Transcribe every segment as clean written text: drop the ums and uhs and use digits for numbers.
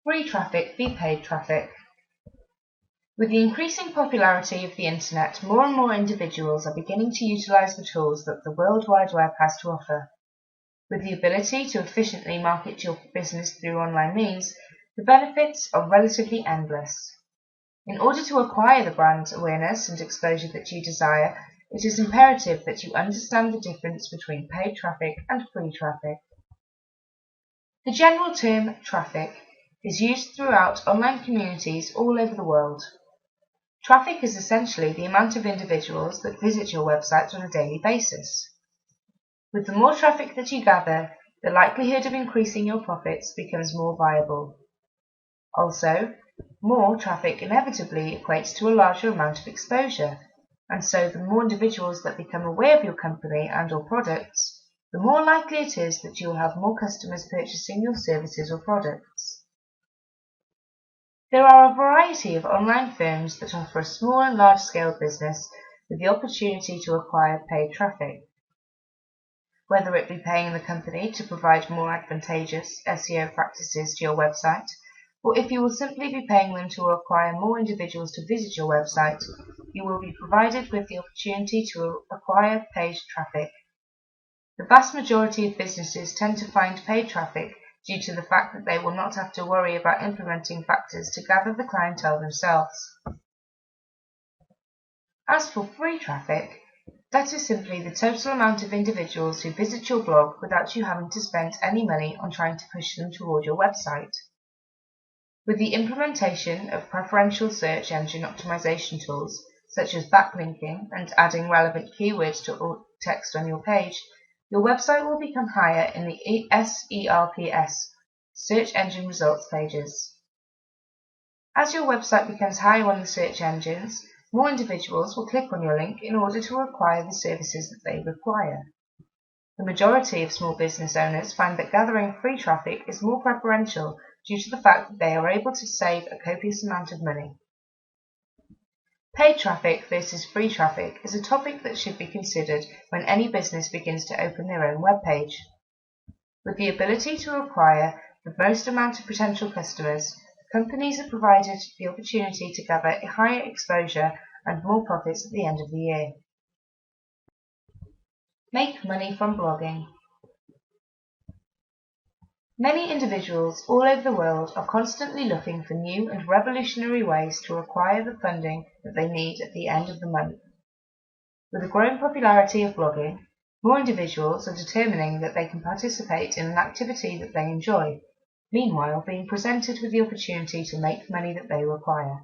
Free traffic v paid traffic. With the increasing popularity of the internet, more and more individuals are beginning to utilize the tools that the World Wide Web has to offer. With the ability to efficiently market your business through online means, the benefits are relatively endless. In order to acquire the brand awareness and exposure that you desire, it is imperative that you understand the difference between paid traffic and free traffic. The general term traffic is used throughout online communities all over the world. Traffic is essentially the amount of individuals that visit your website on a daily basis. With the more traffic that you gather, the likelihood of increasing your profits becomes more viable. Also, more traffic inevitably equates to a larger amount of exposure, and so the more individuals that become aware of your company and/or products, the more likely it is that you will have more customers purchasing your services or products. There are a variety of online firms that offer a small and large-scale business with the opportunity to acquire paid traffic. Whether it be paying the company to provide more advantageous SEO practices to your website, or if you will simply be paying them to acquire more individuals to visit your website, you will be provided with the opportunity to acquire paid traffic. The vast majority of businesses tend to find paid traffic due to the fact that they will not have to worry about implementing factors to gather the clientele themselves. As for free traffic, that is simply the total amount of individuals who visit your blog without you having to spend any money on trying to push them toward your website. With the implementation of preferential search engine optimization tools, such as backlinking and adding relevant keywords to text on your page, your website will become higher in the SERPs, search engine results pages. As your website becomes higher on the search engines, more individuals will click on your link in order to acquire the services that they require. The majority of small business owners find that gathering free traffic is more preferential due to the fact that they are able to save a copious amount of money. Paid traffic versus free traffic is a topic that should be considered when any business begins to open their own web page. With the ability to acquire the most amount of potential customers, companies are provided the opportunity to gather a higher exposure and more profits at the end of the year. Make money from blogging. Many individuals all over the world are constantly looking for new and revolutionary ways to acquire the funding that they need at the end of the month. With the growing popularity of blogging, more individuals are determining that they can participate in an activity that they enjoy, meanwhile being presented with the opportunity to make money that they require.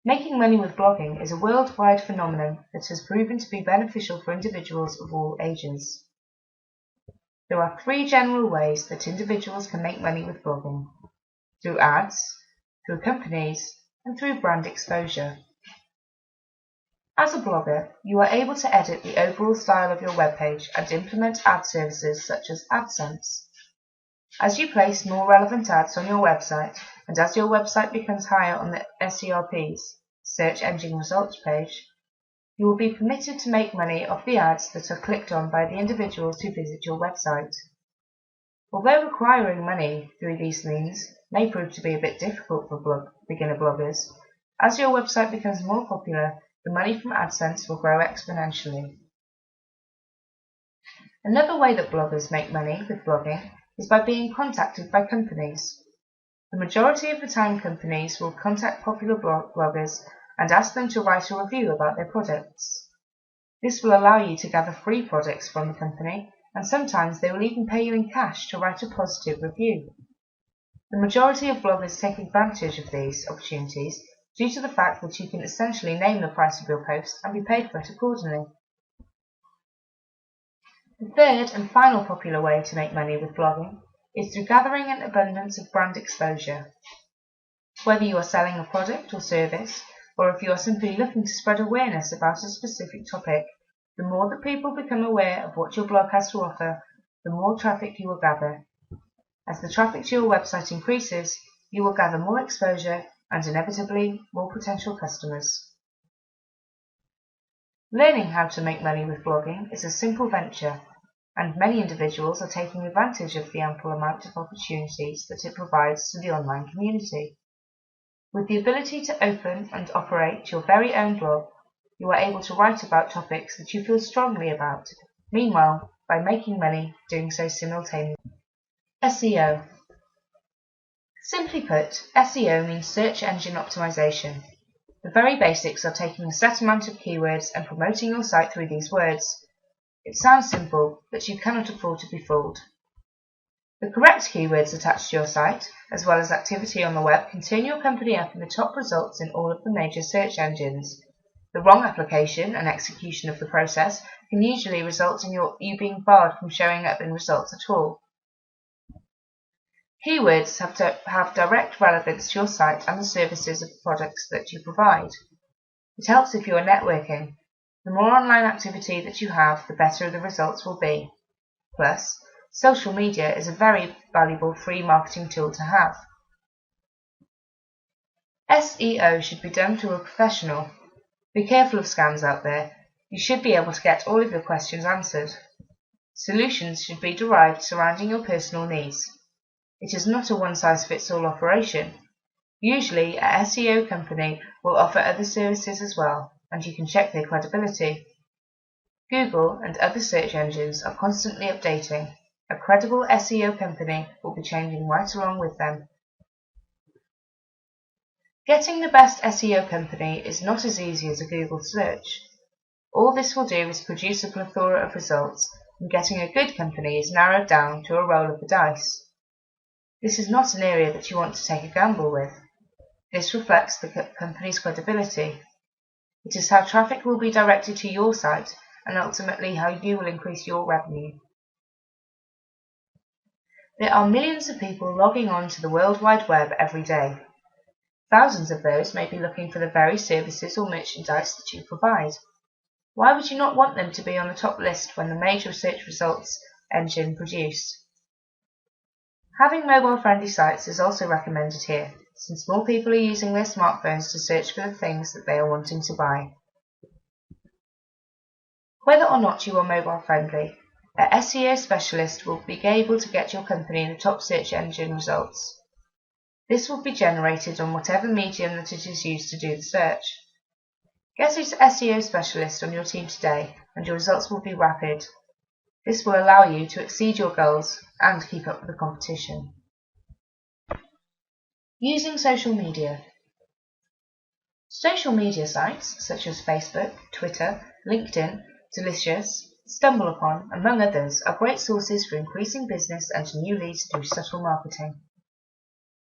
Making money with blogging is a worldwide phenomenon that has proven to be beneficial for individuals of all ages. There are three general ways that individuals can make money with blogging: through ads, through companies, and through brand exposure. As a blogger, you are able to edit the overall style of your webpage and implement ad services such as AdSense. As you place more relevant ads on your website, and as your website becomes higher on the SERPs, search engine results page, you will be permitted to make money off the ads that are clicked on by the individuals who visit your website. Although acquiring money through these means may prove to be a bit difficult for beginner bloggers, as your website becomes more popular, the money from AdSense will grow exponentially. Another way that bloggers make money with blogging is by being contacted by companies. The majority of the time, companies will contact popular bloggers and ask them to write a review about their products. This will allow you to gather free products from the company, and sometimes they will even pay you in cash to write a positive review. The majority of bloggers take advantage of these opportunities due to the fact that you can essentially name the price of your post and be paid for it accordingly. The third and final popular way to make money with blogging is through gathering an abundance of brand exposure. Whether you are selling a product or service, or if you are simply looking to spread awareness about a specific topic, the more that people become aware of what your blog has to offer, the more traffic you will gather. As the traffic to your website increases, you will gather more exposure and inevitably more potential customers. Learning how to make money with blogging is a simple venture. and many individuals are taking advantage of the ample amount of opportunities that it provides to the online community. With the ability to open and operate your very own blog, you are able to write about topics that you feel strongly about, meanwhile by making money doing so simultaneously. SEO. Simply put, SEO means search engine optimization. The very basics are taking a set amount of keywords and promoting your site through these words. It sounds simple, but you cannot afford to be fooled. The correct keywords attached to your site, as well as activity on the web, can turn your company up in the top results in all of the major search engines. The wrong application and execution of the process can usually result in you being barred from showing up in results at all. Keywords have to have direct relevance to your site and the services of the products that you provide. It helps if you are networking. The more online activity that you have, the better the results will be. Plus, social media is a very valuable free marketing tool to have. SEO should be done through a professional. Be careful of scams out there. You should be able to get all of your questions answered. Solutions should be derived surrounding your personal needs. It is not a one-size-fits-all operation. Usually, a SEO company will offer other services as well, and you can check their credibility. Google and other search engines are constantly updating. A credible SEO company will be changing right along with them. Getting the best SEO company is not as easy as a Google search. All this will do is produce a plethora of results, and getting a good company is narrowed down to a roll of the dice. This is not an area that you want to take a gamble with. This reflects the company's credibility. It is how traffic will be directed to your site and ultimately how you will increase your revenue. There are millions of people logging on to the World Wide Web every day. Thousands of those may be looking for the very services or merchandise that you provide. Why would you not want them to be on the top list when the major search results engine produce? Having mobile-friendly sites is also recommended here, since more people are using their smartphones to search for the things that they are wanting to buy. Whether or not you are mobile-friendly, a SEO specialist will be able to get your company in the top search engine results. This will be generated on whatever medium that it is used to do the search. Get an SEO specialist on your team today, and your results will be rapid. This will allow you to exceed your goals and keep up with the competition. Using social media. Social media sites such as Facebook, Twitter, LinkedIn, Delicious, StumbleUpon, among others, are great sources for increasing business and new leads through subtle marketing.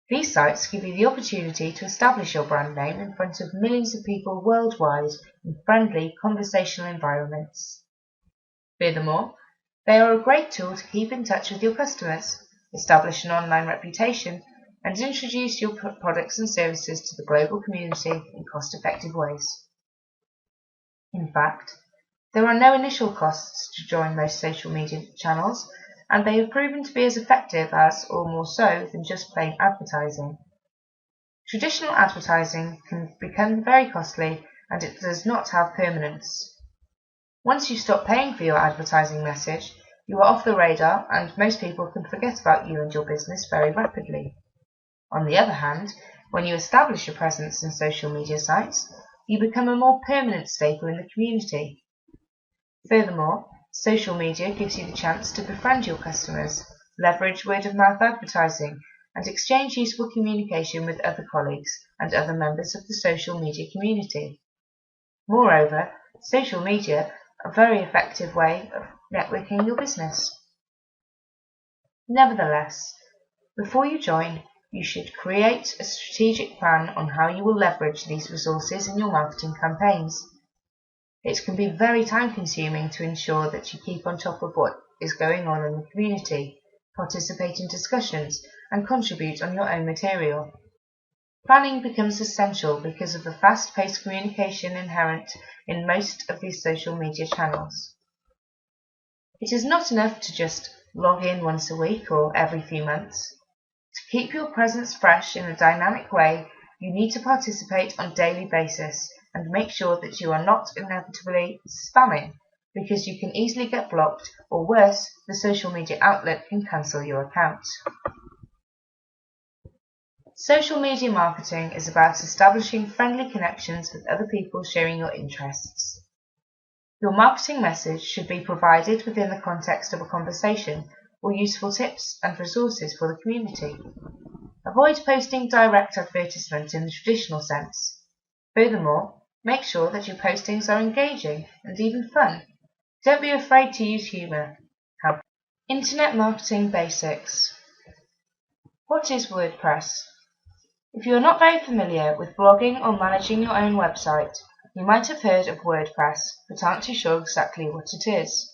These sites give you the opportunity to establish your brand name in front of millions of people worldwide in friendly, conversational environments. Furthermore, they are a great tool to keep in touch with your customers, establish an online reputation, and introduce your products and services to the global community in cost-effective ways. In fact, there are no initial costs to join most social media channels, and they have proven to be as effective as, or more so, than just plain advertising. Traditional advertising can become very costly, and it does not have permanence. Once you stop paying for your advertising message, you are off the radar and most people can forget about you and your business very rapidly. On the other hand, when you establish a presence in social media sites, you become a more permanent staple in the community. Furthermore, social media gives you the chance to befriend your customers, leverage word-of-mouth advertising, and exchange useful communication with other colleagues and other members of the social media community. Moreover, social media a very effective way of networking your business. Nevertheless, before you join, you should create a strategic plan on how you will leverage these resources in your marketing campaigns. It can be very time-consuming to ensure that you keep on top of what is going on in the community, participate in discussions, and contribute on your own material. Planning becomes essential because of the fast-paced communication inherent in most of these social media channels. It is not enough to just log in once a week or every few months. To keep your presence fresh in a dynamic way, you need to participate on a daily basis and make sure that you are not inevitably spamming because you can easily get blocked, or worse, the social media outlet can cancel your account. Social media marketing is about establishing friendly connections with other people sharing your interests. Your marketing message should be provided within the context of a conversation or useful tips and resources for the community. Avoid posting direct advertisement in the traditional sense. Furthermore, make sure that your postings are engaging and even fun. Don't be afraid to use humour. Internet marketing basics. What is WordPress? If you are not very familiar with blogging or managing your own website, you might have heard of WordPress, but aren't too sure exactly what it is.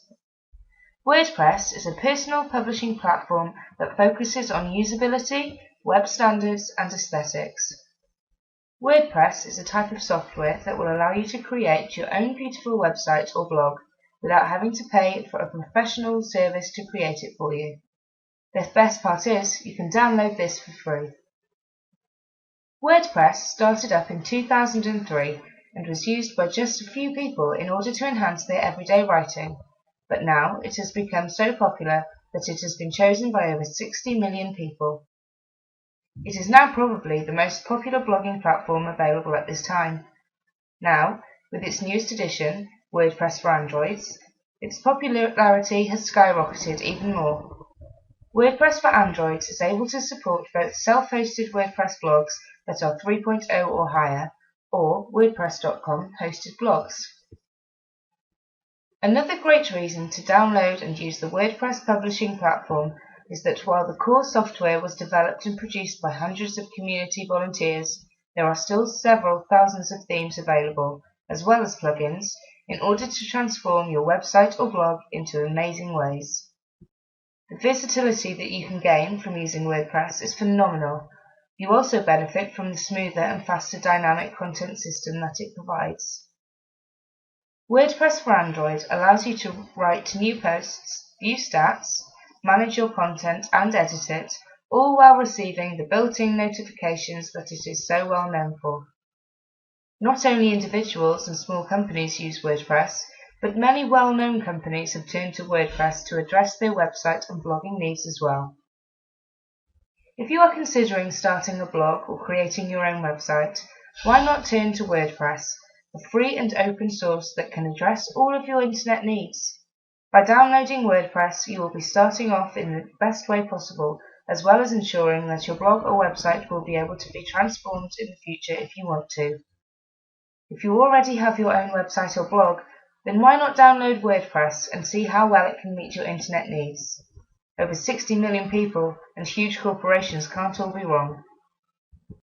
WordPress is a personal publishing platform that focuses on usability, web standards, and aesthetics. WordPress is a type of software that will allow you to create your own beautiful website or blog without having to pay for a professional service to create it for you. The best part is, you can download this for free. WordPress started up in 2003 and was used by just a few people in order to enhance their everyday writing, but now it has become so popular that it has been chosen by over 60 million people. It is now probably the most popular blogging platform available at this time. Now, with its newest edition, WordPress for Androids, its popularity has skyrocketed even more. WordPress for Androids is able to support both self-hosted WordPress blogs that are 3.0 or higher, or WordPress.com hosted blogs. Another great reason to download and use the WordPress publishing platform is that while the core software was developed and produced by hundreds of community volunteers, there are still several thousands of themes available, as well as plugins, in order to transform your website or blog into amazing ways. The versatility that you can gain from using WordPress is phenomenal. You also benefit from the smoother and faster dynamic content system that it provides. WordPress for Android allows you to write new posts, view stats, manage your content and edit it, all while receiving the built-in notifications that it is so well known for. Not only individuals and small companies use WordPress, but many well-known companies have turned to WordPress to address their website and blogging needs as well. If you are considering starting a blog or creating your own website, why not turn to WordPress, a free and open source that can address all of your internet needs? By downloading WordPress, you will be starting off in the best way possible, as well as ensuring that your blog or website will be able to be transformed in the future if you want to. If you already have your own website or blog, then why not download WordPress and see how well it can meet your internet needs? Over 60 million people and huge corporations can't all be wrong.